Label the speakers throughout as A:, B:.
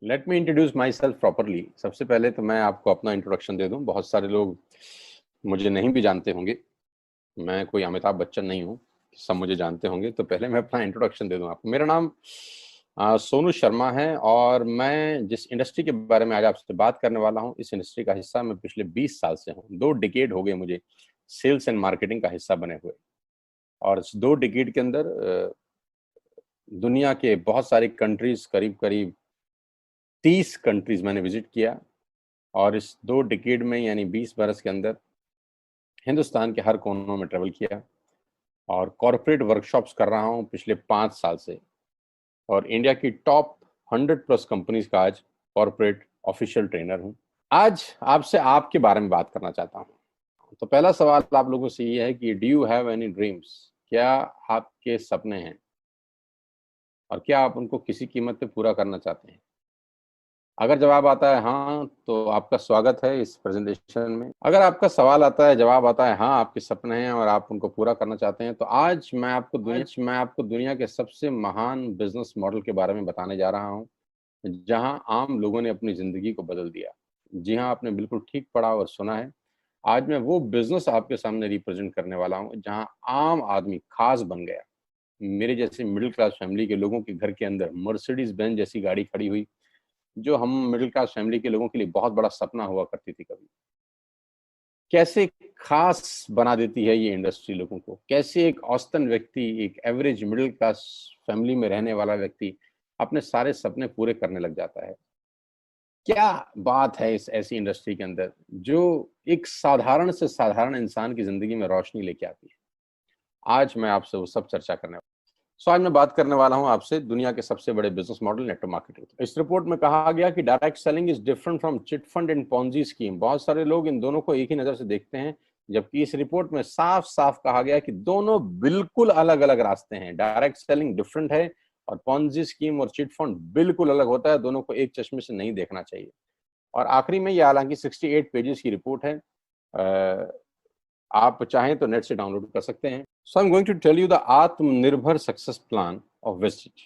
A: Let me introduce my self properly. सबसे पहले तो मैं आपको अपना इंट्रोडक्शन दे दूं। बहुत सारे लोग मुझे नहीं भी जानते होंगे। मैं कोई अमिताभ बच्चन नहीं हूं, सब मुझे जानते होंगे। तो पहले मैं अपना इंट्रोडक्शन दे दूं आपको। मेरा नाम सोनू शर्मा है और मैं जिस इंडस्ट्री के बारे में आज आपसे बात करने वाला हूं, इस इंडस्ट्री का हिस्सा मैं पिछले 20 साल से हूं। 2 डिकेड हो गए मुझे सेल्स एंड मार्केटिंग का हिस्सा बने हुए। और इस 2 डिकेड के अंदर दुनिया के बहुत सारी कंट्रीज, करीब करीब 30 कंट्रीज मैंने विजिट किया। और इस 2 डिकेड में यानी 20 बरस के अंदर हिंदुस्तान के हर कोनों में ट्रेवल किया और कॉरपोरेट वर्कशॉप्स कर रहा हूं पिछले 5 साल से। और इंडिया की टॉप 100 प्लस कंपनीज का आज कॉरपोरेट ऑफिशियल ट्रेनर हूं। आज आपसे आपके बारे में बात करना चाहता हूं। तो पहला सवाल आप लोगों से ये है कि do you have any dreams? क्या आपके सपने हैं और क्या आप उनको किसी कीमत पे पूरा करना चाहते हैं? अगर जवाब आता है हाँ, तो आपका स्वागत है इस प्रेजेंटेशन में। अगर आपका सवाल आता है, जवाब आता है हाँ, आपके सपने हैं और आप उनको पूरा करना चाहते हैं, तो आज मैं आपको दुनिया के सबसे महान बिजनेस मॉडल के बारे में बताने जा रहा हूँ, जहां आम लोगों ने अपनी जिंदगी को बदल दिया। जी हाँ, आपने बिल्कुल ठीक पढ़ा और सुना है। आज मैं वो बिजनेस आपके सामने रिप्रेजेंट करने वाला हूँ जहां आम आदमी खास बन गया। मेरे जैसे मिडिल क्लास फैमिली के लोगों के घर के अंदर मर्सिडीज बेंज जैसी गाड़ी खड़ी हुई, जो हम मिडिल क्लास फैमिली के लोगों के लिए बहुत बड़ा सपना हुआ करती थी कभी। कैसे खास बना देती है ये इंडस्ट्री लोगों को। कैसे एक औसतन व्यक्ति, एक एवरेज मिडिल क्लास फैमिली में रहने वाला व्यक्ति अपने सारे सपने पूरे करने लग जाता है। क्या बात है इस ऐसी इंडस्ट्री के अंदर जो एक साधारण से साधारण इंसान की जिंदगी में रोशनी लेके आती है। आज मैं आपसे वो सब चर्चा करने वाला। आज मैं बात करने वाला हूं आपसे दुनिया के सबसे बड़े बिजनेस मॉडल नेटवर्क मार्केटिंग। इस रिपोर्ट में कहा गया कि direct selling is different from chit fund and Ponzi scheme. बहुत सारे लोग इन दोनों को एक ही नजर से देखते हैं, जबकि इस रिपोर्ट में साफ साफ कहा गया कि दोनों बिल्कुल अलग अलग रास्ते हैं। डायरेक्ट सेलिंग डिफरेंट है और पॉन्जी स्कीम और चिट फंड बिल्कुल अलग होता है। दोनों को एक चश्मे से नहीं देखना चाहिए। और आखिरी में ये हालांकि 68 पेजेस की रिपोर्ट है, आप चाहें तो नेट से डाउनलोड कर सकते हैं। So I am going to tell you the Atmanirbhar success plan of Vestige.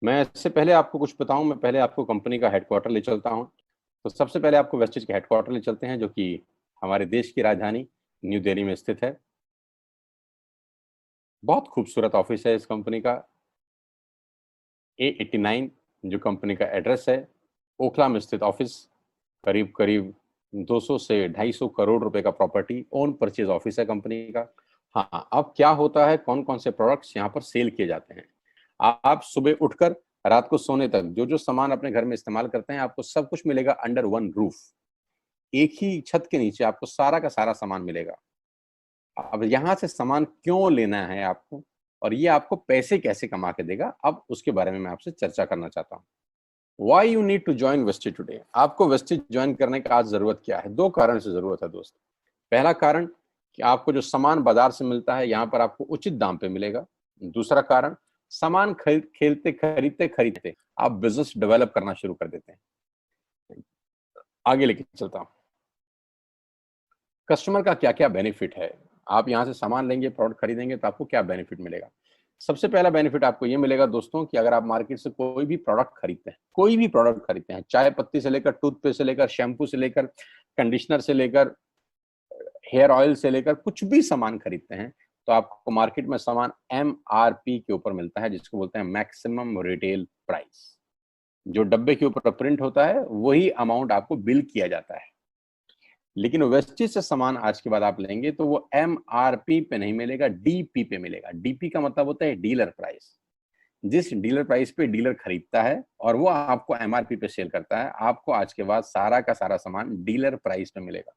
A: मैं इससे पहले आपको कुछ बताऊं, मैं पहले आपको कंपनी का हेडक्वार्टर ले चलता हूं। तो सबसे पहले आपको वेस्टिज के हेडक्वार्टर ले चलते हैं, जो कि हमारे देश की राजधानी न्यू दिल्ली में स्थित है। बहुत खूबसूरत ऑफिस है इस कंपनी का। A89 जो कंपनी का एड्रेस है, ओखला में स्थित ऑफिस। करीब करीब 200 से 250 करोड़ रुपए का प्रॉपर्टी ओन परचेज ऑफिस है कंपनी का। हाँ, अब क्या होता है, कौन कौन से प्रोडक्ट्स यहाँ पर सेल किए जाते हैं। आप सुबह उठकर रात को सोने तक जो जो सामान अपने घर में इस्तेमाल करते हैं, आपको सब कुछ मिलेगा अंडर वन रूफ। एक ही छत के नीचे आपको सारा का सारा सामान मिलेगा। अब यहाँ से सामान क्यों लेना है आपको, और ये आपको पैसे कैसे कमा के देगा, अब उसके बारे में मैं आपसे चर्चा करना चाहता हूँ। Why you need to join Vestige today? आपको वेस्टिज ज्वाइन करने का आज जरूरत क्या है? 2 कारण से जरूरत है दोस्त। पहला कारण कि आपको जो सामान बाजार से मिलता है, यहाँ पर आपको उचित दाम पे मिलेगा। दूसरा कारण, सामान खरीदते खरीदते आप बिजनेस डेवलप करना शुरू कर देते हैं। आगे लेके चलता हूँ। कस्टमर का क्या क्या बेनिफिट है। आप यहाँ से सामान लेंगे, प्रोडक्ट खरीदेंगे, तो आपको क्या बेनिफिट मिलेगा। सबसे पहला बेनिफिट आपको ये मिलेगा दोस्तों कि अगर आप मार्केट से कोई भी प्रोडक्ट खरीदते हैं, चाय पत्ती से लेकर टूथपेस्ट से लेकर शैम्पू से लेकर कंडीशनर से लेकर हेयर ऑयल से लेकर कुछ भी सामान खरीदते हैं, तो आपको मार्केट में सामान MRP के ऊपर मिलता है, जिसको बोलते हैं मैक्सिमम रिटेल प्राइस। जो डब्बे के ऊपर प्रिंट होता है वही अमाउंट आपको बिल किया जाता है। लेकिन वेस्टिज से सामान आज के बाद आप लेंगे तो वो MRP पे नहीं मिलेगा, DP पे मिलेगा। DP का मतलब होता है डीलर प्राइस। जिस डीलर प्राइस पे डीलर खरीदता है और वो आपको MRP पे सेल करता है, आपको आज के बाद सारा का सारा सामान डीलर प्राइस पे मिलेगा।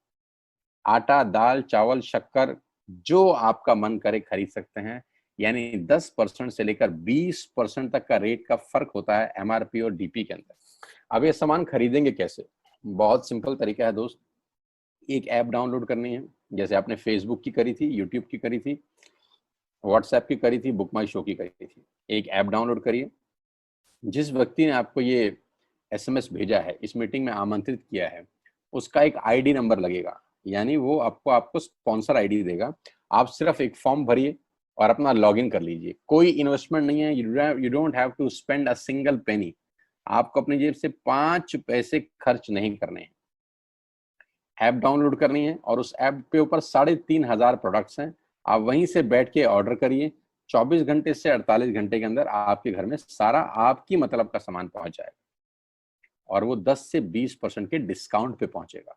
A: आटा, दाल, चावल, शक्कर जो आपका मन करे खरीद सकते हैं। यानी 10% से लेकर 20% तक का रेट का फर्क होता है MRP और DP के अंदर। अब ये सामान खरीदेंगे कैसे? बहुत सिंपल तरीका है दोस्त। एक ऐप डाउनलोड करनी है, जैसे आपने फेसबुक की करी थी, यूट्यूब की करी थी, व्हाट्सएप की करी थी, बुक माई शो की करी थी। एक ऐप डाउनलोड करिए। जिस व्यक्ति ने आपको ये SMS भेजा है, इस मीटिंग में आमंत्रित किया है, उसका एक ID नंबर लगेगा। यानी वो आपको स्पॉन्सर ID देगा। आप सिर्फ एक फॉर्म भरिए और अपना लॉगिन कर लीजिए। कोई इन्वेस्टमेंट नहीं है। You don't have to spend a single penny. आपको अपनी जेब से 5 पैसे खर्च नहीं करने हैं। ऐप डाउनलोड करनी है और उस ऐप के ऊपर 3,500 प्रोडक्ट्स हैं। आप वहीं से बैठ के ऑर्डर करिए। 24 घंटे से 48 घंटे के अंदर आपके घर में सारा आपकी मतलब का सामान पहुंच जाएगा और वो 10 से 20% के डिस्काउंट पे पहुंचेगा।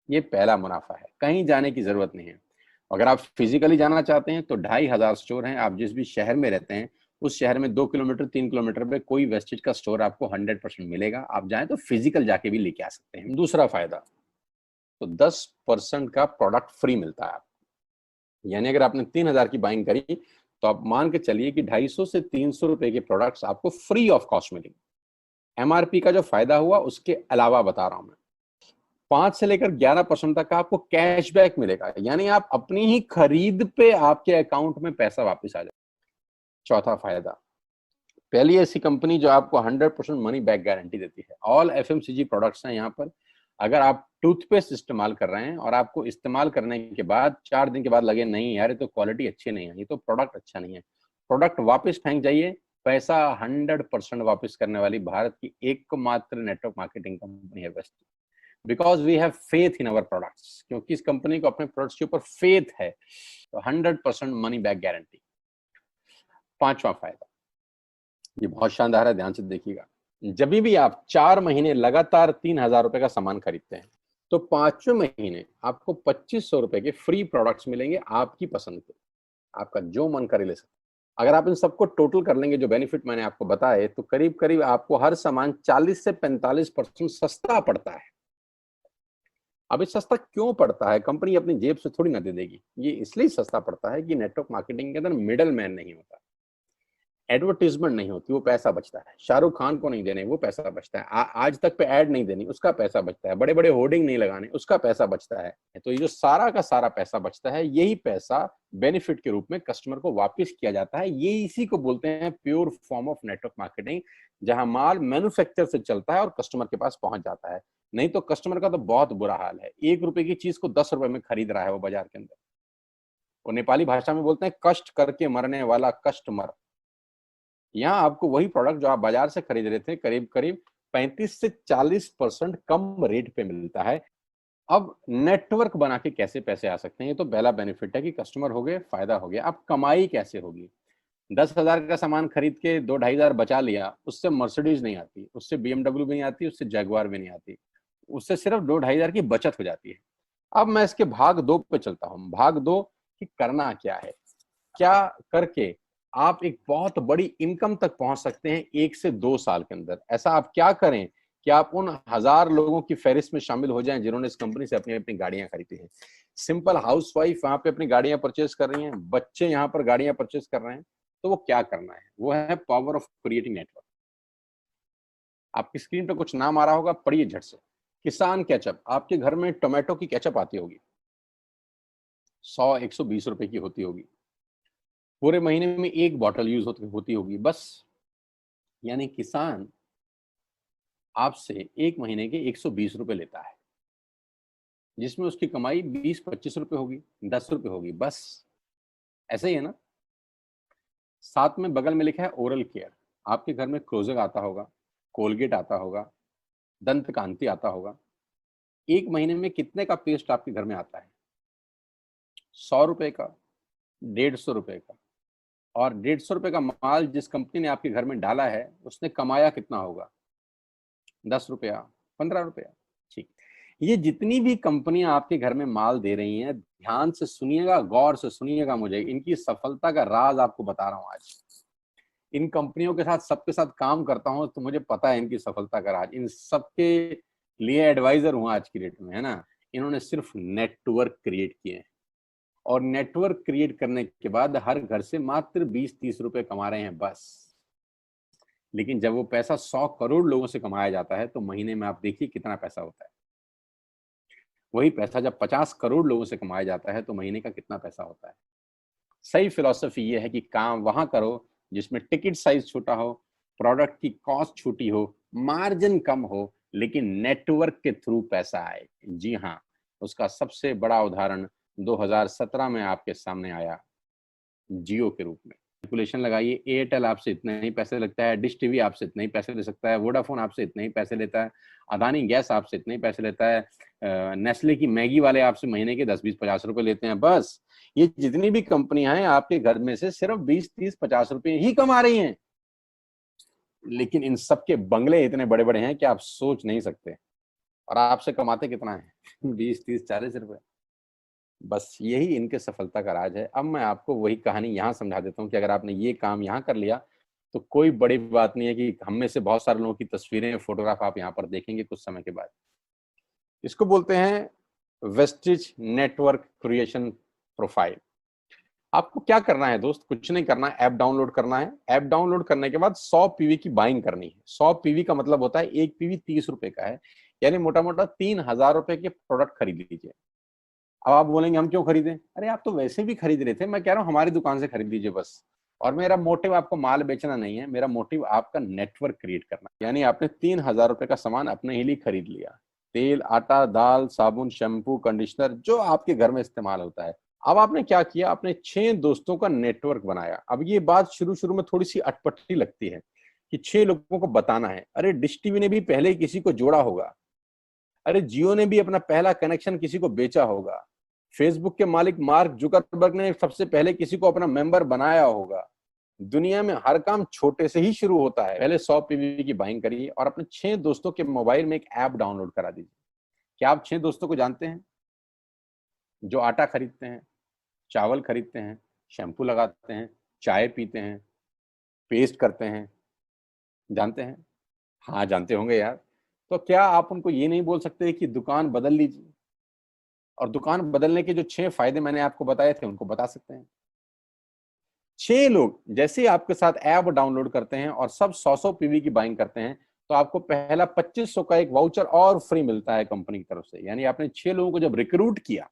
A: ये पहला मुनाफा है, कहीं जाने की जरूरत नहीं है। अगर आप फिजिकली जाना चाहते हैं तो 2,500 स्टोर हैं। आप जिस भी शहर में रहते हैं उस शहर में 2 किलोमीटर 3 किलोमीटर पे कोई वेस्टेज का स्टोर आपको 100% मिलेगा। आप जाएं तो फिजिकल जाके भी लेके आ सकते हैं। दूसरा फायदा, तो 10% का प्रोडक्ट फ्री मिलता है आपको। यानी अगर आपने 3,000 की बाइंग करी तो आप मान के चलिए कि 250 से 300 रुपए के प्रोडक्ट्स आपको फ्री ऑफ कॉस्ट मिलेंगे। एमआरपी का जो फायदा हुआ उसके अलावा बता रहा हूं मैं, 5 से लेकर 11% तक का आपको कैशबैक मिलेगा। यानी आप अपनी ही खरीद पे आपके अकाउंट में पैसा वापस आ जाए। चौथा फायदा, पहली ऐसी कंपनी जो आपको 100% मनी बैक गारंटी देती है। ऑल एफएमसीजी प्रोडक्ट्स हैं यहाँ पर। अगर आप टूथपेस्ट इस्तेमाल कर रहे हैं और आपको इस्तेमाल करने के बाद 4 दिन के बाद लगे नहीं यार ये तो क्वालिटी अच्छी नहीं है, ये तो प्रोडक्ट अच्छा नहीं है, प्रोडक्ट वापस फेंक जाइए। पैसा 100% वापस करने वाली भारत की एकमात्र नेटवर्क मार्केटिंग कंपनी है वेस्ट। Because we have faith in our products, क्योंकि इस कंपनी को अपने प्रोडक्ट्स के ऊपर फेथ है, तो 100% मनी बैक गारंटी। पांचवा फायदा, ये बहुत शानदार है, ध्यान से देखिएगा। जब भी आप 4 महीने लगातार 3,000 रुपए का सामान खरीदते हैं तो 5वें महीने आपको 2,500 रुपए के फ्री प्रोडक्ट्स मिलेंगे आपकी पसंद के। आपका जो मन करे ले सकते। अगर आप इन सबको टोटल कर लेंगे जो बेनिफिट मैंने आपको बताए, तो करीब करीब आपको हर सामान 40 से 45% सस्ता पड़ता है। अब ये सस्ता क्यों पड़ता है? कंपनी अपनी जेब से थोड़ी ना दे देगी। ये इसलिए सस्ता पड़ता है कि नेटवर्क मार्केटिंग के अंदर मिडल मैन नहीं होता, एडवर्टीजमेंट नहीं होती, वो पैसा बचता है। शाहरुख खान को नहीं देने, वो पैसा बचता है। आज तक पे ऐड नहीं देनी, उसका पैसा बचता है। बड़े बड़े होर्डिंग नहीं लगाने, उसका पैसा बचता है। तो ये जो सारा का सारा पैसा बचता है, यही पैसा बेनिफिट के रूप में कस्टमर को वापस किया जाता है। ये इसी को बोलते हैं pure form of network marketing, जहां माल मैन्युफैक्चर से चलता है और कस्टमर के पास पहुंच जाता है। नहीं तो कस्टमर का तो बहुत बुरा हाल है, 1 रुपए की चीज को 10 रुपए में खरीद रहा है वो बाजार के अंदर। और नेपाली भाषा में बोलते हैं कष्ट करके मरने वाला कस्टमर। यहाँ आपको वही प्रोडक्ट जो आप बाजार से खरीद रहे थे करीब करीब 35 से 40% कम रेट पे मिलता है। अब नेटवर्क बना के कैसे पैसे आ सकते हैं? ये तो पहला बेनिफिट है कि कस्टमर हो गए, फायदा हो गया। अब कमाई कैसे होगी? 10,000 का सामान खरीद के 2-2,500 बचा लिया, उससे मर्सिडीज नहीं आती, उससे बीएमडब्ल्यू भी नहीं आती, उससे जैगुआर भी नहीं आती, उससे सिर्फ 2-2,500 की बचत हो जाती है। अब मैं इसके भाग 2 पे चलता हूँ। भाग 2 कि करना क्या है, क्या करके आप एक बहुत बड़ी इनकम तक पहुंच सकते हैं 1 से 2 साल के अंदर। ऐसा आप क्या करें कि आप उन 1,000 लोगों की फहरिस्त में शामिल हो जाएं जिन्होंने इस कंपनी से अपनी अपनी गाड़ियां खरीदी हैं। सिंपल हाउसवाइफ वहां पे अपनी गाड़ियां परचेज कर रही हैं, बच्चे यहाँ पर गाड़ियां परचेज कर रहे हैं। तो वो क्या करना है? वो है पावर ऑफ क्रिएटिंग नेटवर्क। आपकी स्क्रीन पे कुछ नाम आ रहा होगा, पढ़िए झट से। किसान केचप। आपके घर में टोमेटो की केचप आती होगी, 100-120 रुपए की होती होगी। पूरे महीने में 1 बॉटल यूज होती होगी बस। यानी किसान आपसे 1 महीने के 120 रुपए लेता है, जिसमें उसकी कमाई 20-25 रुपए होगी, 10 रुपए होगी बस। ऐसे ही है ना? साथ में बगल में लिखा है ओरल केयर। आपके घर में क्लोजर आता होगा, कोलगेट आता होगा, दंत कांति आता होगा। 1 महीने में कितने का पेस्ट आपके घर में आता है? 100 रुपए का, 150 रुपए का। और 150 रुपए का माल जिस कंपनी ने आपके घर में डाला है, उसने कमाया कितना होगा? 10 रुपया, 15 रुपया। ठीक। ये जितनी भी कंपनियां आपके घर में माल दे रही हैं, ध्यान से सुनिएगा, गौर से सुनिएगा। मुझे इनकी सफलता का राज आपको बता रहा हूं आज। इन कंपनियों के साथ सबके साथ काम करता हूं तो मुझे पता है इनकी सफलता का राज। इन सबके लिए एडवाइजर हूं आज की डेट में, है ना। इन्होंने सिर्फ नेटवर्क क्रिएट किए हैं और नेटवर्क क्रिएट करने के बाद हर घर से मात्र 20-30 रुपए कमा रहे हैं बस। लेकिन जब वो पैसा 100 करोड़ लोगों से कमाया जाता है तो महीने में आप देखिए कितना पैसा होता है। वही पैसा जब 50 करोड़ लोगों से कमाया जाता है तो महीने का कितना पैसा होता है। सही फिलॉसफी ये है कि काम वहां करो जिसमें टिकट साइज छोटा हो, प्रोडक्ट की कॉस्ट छोटी हो, मार्जिन कम हो, लेकिन नेटवर्क के थ्रू पैसा आए। जी हाँ, उसका सबसे बड़ा उदाहरण 2017 में आपके सामने आया, जियो के रूप में। कैलकुलेशन लगाइए, एयरटेल आपसे इतने ही पैसे लगता है, डिश टीवी आपसे इतने ही पैसे ले सकता है, वोडाफोन आपसे इतने ही पैसे लेता है, अदानी गैस आपसे इतने ही पैसे लेता है, नेस्ले की मैगी वाले आपसे महीने के 10-20-50 रुपए लेते हैं। बस ये जितनी भी कंपनियां हैं आपके घर में से सिर्फ 20-30-50 रुपए ही कमा रही हैं, लेकिन इन सबके बंगले इतने बड़े बड़े हैं कि आप सोच नहीं सकते। और आपसे कमाते कितना है 20-30-40 रुपए। बस यही इनके सफलता का राज है। अब मैं आपको वही कहानी यहाँ समझा देता हूँ कि अगर आपने ये काम यहाँ कर लिया तो कोई बड़ी बात नहीं है कि हम में से बहुत सारे लोगों की तस्वीरें, फोटोग्राफ आप यहाँ पर देखेंगे कुछ समय के बाद। इसको बोलते हैं वेस्टिज नेटवर्क क्रिएशन प्रोफाइल। आपको क्या करना है दोस्त, कुछ नहीं करना है, ऐप डाउनलोड करना है। ऐप डाउनलोड करने के बाद 100 पीवी की बाइंग करनी है। 100 पीवी का मतलब होता है एक पीवी 30 रुपए का है, यानी मोटा मोटा 3000 रुपए के प्रोडक्ट खरीद लीजिए। अब आप बोलेंगे हम क्यों खरीदें? अरे आप तो वैसे भी खरीद रहे थे, मैं कह रहा हूँ हमारी दुकान से खरीद लीजिए बस। और मेरा मोटिव आपको माल बेचना नहीं है, मेरा मोटिव आपका नेटवर्क क्रिएट करना। यानी आपने 3000 रुपए का सामान अपने ही लिए खरीद लिया, तेल, आटा, दाल, साबुन, शैम्पू, कंडीशनर, जो आपके घर में इस्तेमाल होता है। अब आपने क्या किया, आपने 6 दोस्तों का नेटवर्क बनाया। अब ये बात शुरू शुरू में थोड़ी सी अटपटी लगती है कि 6 लोगों को बताना है। अरे डिश टीवी ने भी पहले किसी को जोड़ा होगा, अरे जियो ने भी अपना पहला कनेक्शन किसी को बेचा होगा, फेसबुक के मालिक मार्क जुकरबर्ग ने सबसे पहले किसी को अपना मेंबर बनाया होगा। दुनिया में हर काम छोटे से ही शुरू होता है। पहले 100 पीवी की बाइंग करिए और अपने 6 दोस्तों के मोबाइल में एक ऐप डाउनलोड करा दीजिए। क्या आप 6 दोस्तों को जानते हैं जो आटा खरीदते हैं, चावल खरीदते हैं, शैम्पू लगाते हैं, चाय पीते हैं, पेस्ट करते हैं? जानते हैं? हाँ जानते होंगे यार। तो क्या आप उनको ये नहीं बोल सकते कि दुकान बदल लीजिए? और दुकान बदलने के जो 6 फायदे मैंने आपको बताए थे उनको बता सकते हैं। 6 लोग जैसे ही आपके साथ ऐप डाउनलोड करते हैं और सब 100-100 पीवी की बाइंग करते हैं तो आपको पहला 2500 का एक वाउचर और फ्री मिलता है कंपनी की तरफ से। यानी आपने 6 लोगों को जब रिक्रूट किया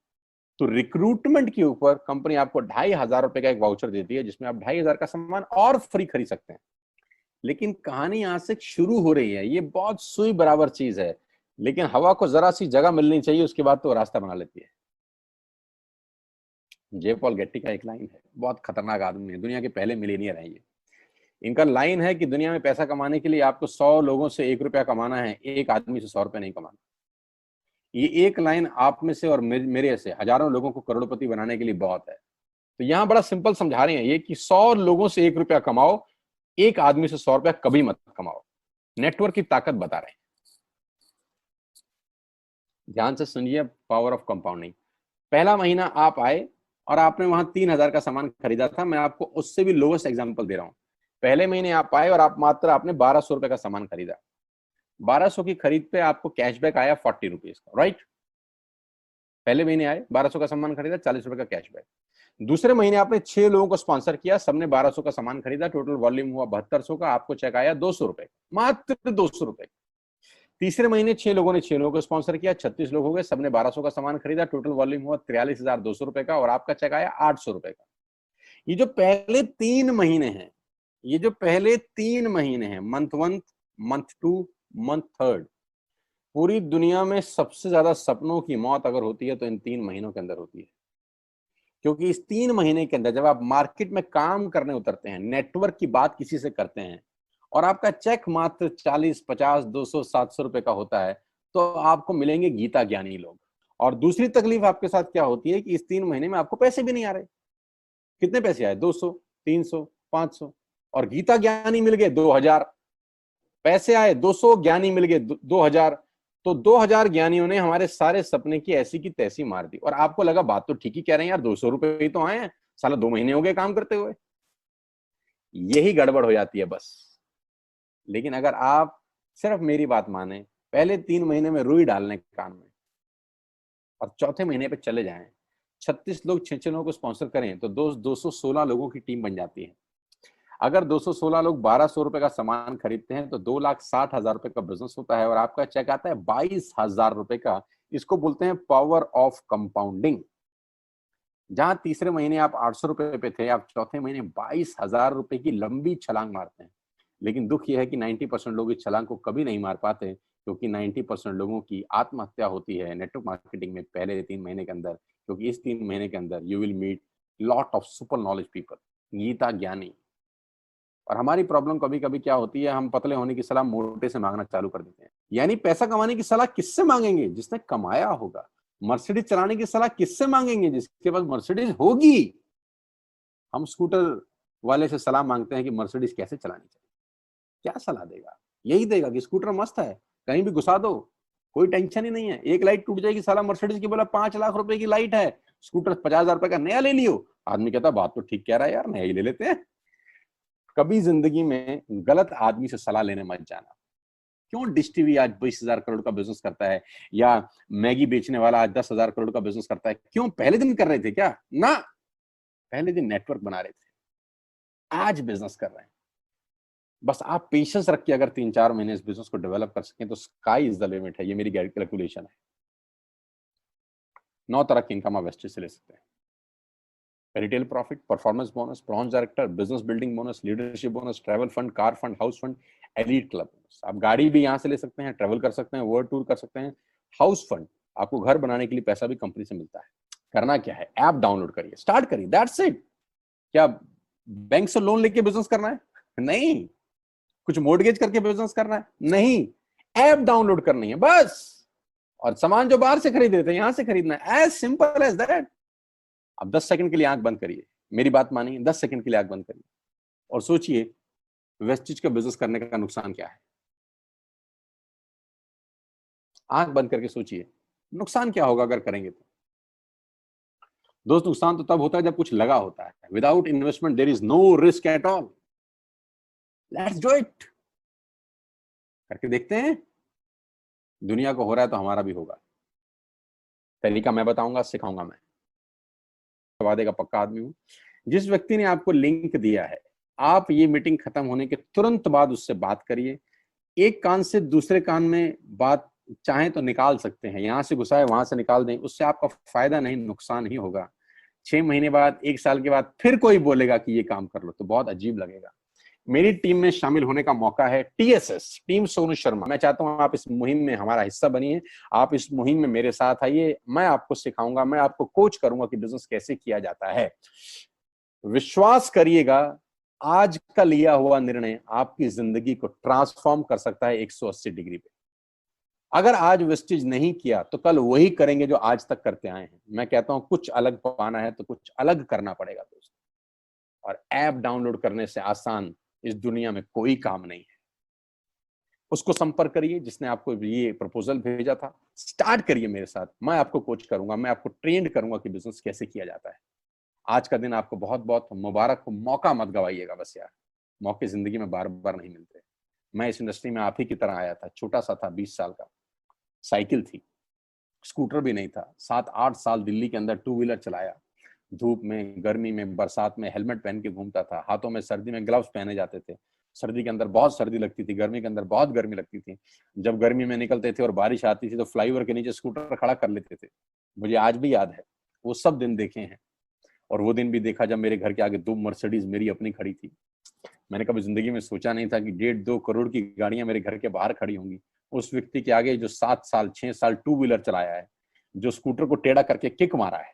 A: तो रिक्रूटमेंट के ऊपर कंपनी आपको 2500 रुपए का एक वाउचर देती है जिसमें आप 2500 का सामान और फ्री खरीद सकते हैं। लेकिन कहानी यहां से शुरू हो रही है। ये बहुत सुई बराबर चीज है, लेकिन हवा को जरा सी जगह मिलनी चाहिए, उसके बाद तो रास्ता बना लेती है। जे पॉल गेट्टी का एक लाइन है, बहुत खतरनाक आदमी है, दुनिया के पहले मिलीनियर है ये। इनका लाइन है कि दुनिया में पैसा कमाने के लिए आपको 100 लोगों से 1 रुपया कमाना है, एक आदमी से 100 रुपया नहीं कमाना। ये एक लाइन आप में से और मेरे से हजारों लोगों को करोड़पति बनाने के लिए बहुत है। तो यहाँ बड़ा सिंपल समझा रहे हैं ये कि 100 लोगों से 1 रुपया कमाओ, एक आदमी से 100 रुपया कभी मत कमाओ। नेटवर्क की ताकत बता रहे हैं। ध्यान से सुनिए, पावर ऑफ कंपाउंडिंग। पहला महीना आप आए और आपने वहां 3000 का सामान खरीदा था। मैं आपको उससे भी लोवेस्ट एग्जांपल दे रहा हूं। पहले महीने आप आए और आप मात्र आपने 1200 रुपए का सामान खरीदा। 1200 की खरीद पे आपको कैशबैक आया 40 रुपीज का, राइट? पहले महीने आए, 1200 का सामान खरीदा, 40 रुपए का कैशबैक। दूसरे महीने आपने 6 लोगों को स्पॉन्सर किया, सबने 1200 का सामान खरीदा, टोटल वॉल्यूम हुआ 7200 का, आपको चेक आया 200 रुपए, मात्र 200 रुपए। तीसरे महीने 6 लोगों ने 6 लोगों को स्पॉन्सर किया, 36 लोग हो गए, सबने 1200 का सामान खरीदा, टोटल वॉल्यूम हुआ 43,200 रुपए का और आपका चेक आया 800 रुपए का। ये जो पहले 3 महीने हैं, ये जो पहले 3 महीने हैं, मंथ 1, मंथ 2, मंथ 3, पूरी दुनिया में सबसे ज्यादा सपनों की मौत अगर होती है तो इन 3 महीनों के अंदर होती है। क्योंकि इस 3 महीने के अंदर जब आप मार्केट में काम करने उतरते हैं, नेटवर्क की बात किसी से करते हैं और आपका चेक मात्र 40, 50, 200, 700 रुपए का होता है, तो आपको मिलेंगे गीता ज्ञानी लोग। और दूसरी तकलीफ आपके साथ क्या होती है कि इस 3 महीने में आपको पैसे भी नहीं आ रहे। कितने पैसे आए? 200, 300, 500, और गीता ज्ञानी मिल गए 2000। पैसे आए 200, ज्ञानी मिल गए 2000। तो 2000 ज्ञानियों ने हमारे सारे सपने की ऐसी की तैसी मार दी। और आपको लगा बात तो ठीक ही कह रहे हैं यार, 200 रुपए ही तो आए हैं, साला 2 महीने हो गए काम करते हुए। यही गड़बड़ हो जाती है बस। लेकिन अगर आप सिर्फ मेरी बात माने, पहले 3 महीने में रुई डालने कान में और चौथे महीने पे चले जाएं, 36 लोग 6 लोगों को स्पॉन्सर करें तो 216 लोगों की टीम बन जाती है। अगर 216 लोग 1200 रुपए का सामान खरीदते हैं तो 2,60,000 रुपए का बिजनेस होता है और आपका चेक आता है 22,000 रुपए का। इसको बोलते हैं पावर ऑफ कंपाउंडिंग। जहां तीसरे महीने आप 800 रुपए पे थे, आप चौथे महीने 22,000 रुपए की लंबी छलांग मारते हैं। लेकिन दुख यह है कि 90% लोग इस छलांग को कभी नहीं मार पाते, क्योंकि 90% लोगों की आत्महत्या होती है नेटवर्क मार्केटिंग में पहले 3 महीने के अंदर। क्योंकि इस 3 महीने के अंदर you will meet lot of super knowledge people, Gita ज्ञानी, और हमारी प्रॉब्लम कभी कभी क्या होती है, हम पतले होने की सलाह मोटे से मांगना चालू कर देते हैं। यानी पैसा कमाने की सलाह किससे मांगेंगे? जिसने कमाया होगा। मर्सिडीज चलाने की सलाह किससे मांगेंगे? जिसके पास मर्सिडीज होगी। हम स्कूटर वाले से सलाह मांगते हैं कि मर्सिडीज कैसे चलानी चाहिए। क्या सलाह देगा? यही देगा कि स्कूटर मस्त है, कहीं भी घुसा दो, कोई टेंशन ही नहीं है। एक लाइट टूट जाएगी, साला मर्सिडीज की बोला 5 लाख रुपए की लाइट है, स्कूटर 50,000 रुपए का नया ले लियो। आदमी कहता बात तो ठीक कह रहा है यार, नया ही ले लेते हैं। कभी जिंदगी में गलत आदमी से सलाह लेने मत जाना। क्यों डिश टीवी आज 20,000 करोड़ का बिजनेस करता है, या मैगी बेचने वाला आज 10,000 करोड़ का बिजनेस करता है? क्यों? पहले दिन कर रहे थे क्या? ना, पहले दिन नेटवर्क बना रहे थे, आज बिजनेस कर रहे हैं। बस आप पेशेंस रख के अगर 3-4 महीने इस बिजनेस को डेवलप कर सकें तो स्काई इज द लिमिट है। ये मेरी कैलकुलेशन है। 9 तरह की इनकम आप वेस्टेज से ले सकते हैं। Retail profit, performance bonus, bronze director, business building bonus, leadership bonus, travel fund, car fund, house fund, elite club bonus. आप गाड़ी भी यहाँ से ले सकते हैं, ट्रैवल कर सकते हैं, वर्ल्ड टूर कर सकते हैं। हाउस फंड, आपको घर बनाने के लिए पैसा भी कंपनी से मिलता है। करना क्या है? ऐप डाउनलोड करिए, स्टार्ट करिए, दैट्स इट। क्या बैंक से लोन लेके बिजनेस करना है? नहीं। कुछ मोर्टगेज करके बिजनेस करना है? नहीं। ऐप डाउनलोड करनी है बस। और सामान जो बाहर से खरीद रहे थे यहां से खरीदना है, एज सिंपल एज दैट। अब 10 सेकंड के लिए आंख बंद करिए, मेरी बात मानिए, 10 सेकंड के लिए आंख बंद करिए और सोचिए वेस्टेज का बिजनेस करने का नुकसान क्या है। आंख बंद करके सोचिए नुकसान क्या होगा अगर करेंगे तो। दोस्त, नुकसान तो तब होता है जब कुछ लगा होता है। Without investment there is no risk at all. Let's do it. करके देखते हैं। दुनिया को हो रहा है तो हमारा भी होगा। तरीका मैं बताऊंगा, सिखाऊंगा मैं। वादे का पक्का आदमी हूं। जिस व्यक्ति ने आपको लिंक दिया है, आप ये मीटिंग खत्म होने के तुरंत बाद उससे बात करिए। एक कान से दूसरे कान में बात चाहें तो निकाल सकते हैं, यहां से घुसाए वहां से निकाल दें, उससे आपका फायदा नहीं नुकसान ही होगा। 6 महीने बाद, 1 साल के बाद फिर कोई बोलेगा कि ये काम कर लो तो बहुत अजीब लगेगा। मेरी टीम में शामिल होने का मौका है, टीएसएस, टीम सोनू शर्मा। मैं चाहता हूं आप इस मुहिम में हमारा हिस्सा बनिए। आप इस मुहिम में मेरे साथ आइए, मैं आपको सिखाऊंगा, मैं आपको कोच करूंगा कि बिजनेस कैसे किया जाता है। विश्वास करिएगा, आज का लिया हुआ निर्णय आपकी जिंदगी को ट्रांसफॉर्म कर सकता है 180 डिग्री पे। अगर आज वेस्टेज नहीं किया तो कल वही करेंगे जो आज तक करते आए हैं। मैं कहता हूं कुछ अलग पाना है तो कुछ अलग करना पड़ेगा दोस्त। और ऐप डाउनलोड करने से आसान इस दुनिया में कोई काम नहीं है। उसको संपर्क करिए जिसने आपको ये प्रपोजल भेजा था। स्टार्ट करिए मेरे साथ, मैं आपको कोच करूंगा, मैं आपको ट्रेंड करूंगा कि बिजनेस कैसे किया जाता है। आज का दिन आपको बहुत बहुत मुबारक हो। मौका मत गवाइएगा बस यार, मौके जिंदगी में बार बार नहीं मिलते। मैं इस इंडस्ट्री में आप ही की तरह आया था, छोटा सा था, 20 साल का, साइकिल थी, स्कूटर भी नहीं था। 7-8 साल दिल्ली के अंदर 2 व्हीलर चलाया, धूप में, गर्मी में, बरसात में हेलमेट पहन के घूमता था। हाथों में सर्दी में ग्लव्स पहने जाते थे। सर्दी के अंदर बहुत सर्दी लगती थी, गर्मी के अंदर बहुत गर्मी लगती थी। जब गर्मी में निकलते थे और बारिश आती थी तो फ्लाईओवर के नीचे स्कूटर खड़ा कर लेते थे। मुझे आज भी याद है, वो सब दिन देखे हैं। और वो दिन भी देखा जब मेरे घर के आगे 2 मर्सिडीज मेरी अपनी खड़ी थी। मैंने कभी जिंदगी में सोचा नहीं था कि 1.5-2 करोड़ की गाड़ियां मेरे घर के बाहर खड़ी होंगी। उस व्यक्ति के आगे जो 7 साल 6 साल 2 व्हीलर चलाया है, जो स्कूटर को टेढ़ा करके किक मारा है,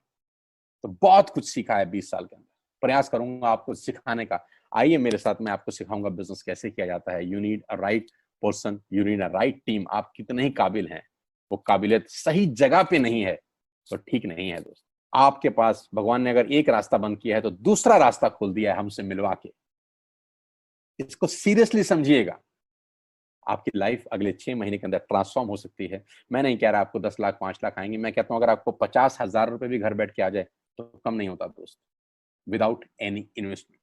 A: तो बहुत कुछ सीखा है 20 साल के अंदर। प्रयास करूंगा आपको सिखाने का। आइए मेरे साथ, मैं आपको सिखाऊंगा बिजनेस कैसे किया जाता है। You need a right person, you need a right team. आप कितने ही काबिल हैं, वो काबिलियत सही जगह पे नहीं है तो ठीक नहीं है दोस्त। आपके पास भगवान ने अगर एक रास्ता बंद किया है तो दूसरा रास्ता खोल दिया है हमसे मिलवा के। इसको सीरियसली समझिएगा। आपकी लाइफ अगले 6 महीने के अंदर ट्रांसफॉर्म हो सकती है। मैं नहीं कह रहा आपको 10 लाख 5 लाख आएंगे, मैं कहता हूं अगर आपको 50,000 रुपए भी घर बैठ के आ जाए तो कम नहीं होता दोस्त, without any investment.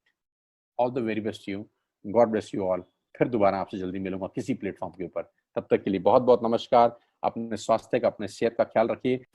A: All the very best you, God bless you all. फिर दोबारा आपसे जल्दी मिलूंगा किसी प्लेटफॉर्म के ऊपर। तब तक के लिए बहुत बहुत नमस्कार। अपने स्वास्थ्य का, अपने सेहत का ख्याल रखिए।